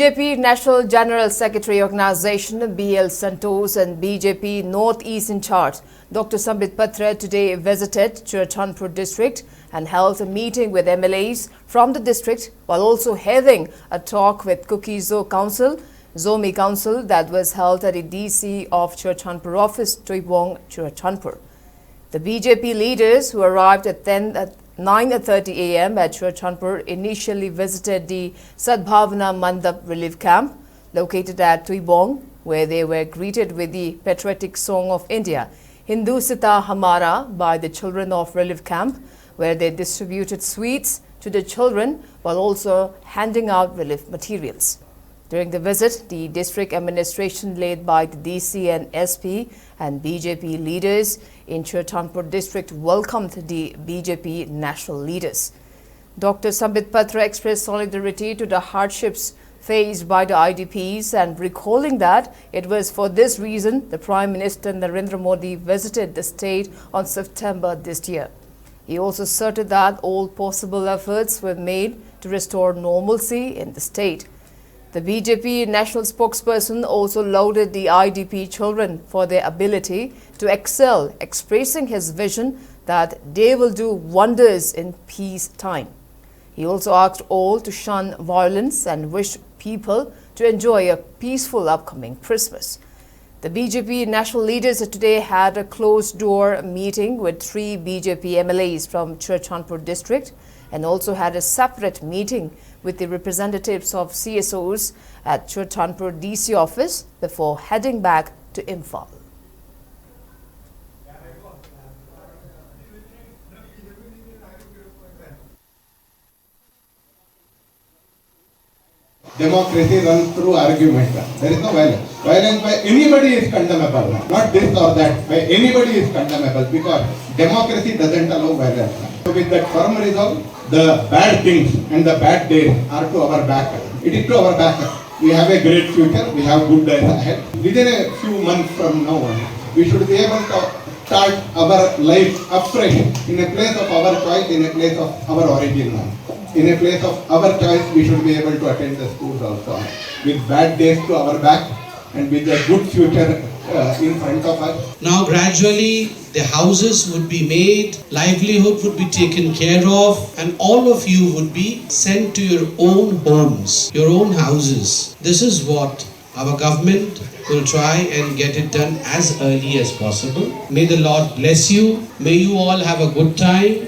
BJP National General Secretary Organization BL SANTOSH and BJP North East in charge Dr. SAMBIT PATRA today visited Churachandpur district and held a meeting with MLAs from the district while also having a talk with Kukizo Council, Zomi Council that was held at the DC of Churachandpur office, Tuibong, Churachandpur. The BJP leaders who arrived at 9:30 a.m. at Churachandpur initially visited the Sadbhavana Mandap relief camp located at Tuibong, where they were greeted with the patriotic song of India, Hindustanta Hamara, by the children of relief camp, where they distributed sweets to the children while also handing out relief materials. During the visit, the district administration led by the DC and SP and BJP leaders in Churachandpur district welcomed the BJP national leaders. Dr. SAMBIT PATRA expressed solidarity to the hardships faced by the IDPs and recalling that it was for this reason the Prime Minister Narendra Modi visited the state on September this year. He also asserted that all possible efforts were made to restore normalcy in the state. The BJP national spokesperson also lauded the IDP children for their ability to excel, expressing his vision that they will do wonders in peace time. He also asked all to shun violence and wished people to enjoy a peaceful upcoming Christmas. The BJP national leaders today had a closed-door meeting with 3 BJP MLAs from Churachandpur district and also had a separate meeting with the representatives of CSOs at Churachandpur DC office before heading back to Imphal. Democracy runs through argument. There is no violence. Violence by anybody is condemnable. Not this or that. By anybody is condemnable because democracy doesn't allow violence. So with that firm resolve, the bad things and the bad days are to our back. It is to our back. We have a great future. We have good days ahead. Within a few months from now on, we should be able to start our life afresh in a place of our choice, in a place of our origin. In a place of our choice, we should be able to attend the schools also. With bad days to our back and with a good future in front of us. Now gradually the houses would be made, livelihood would be taken care of, and all of you would be sent to your own homes, your own houses. This is what our government will try and get it done as early as possible. May the Lord bless you. May you all have a good time.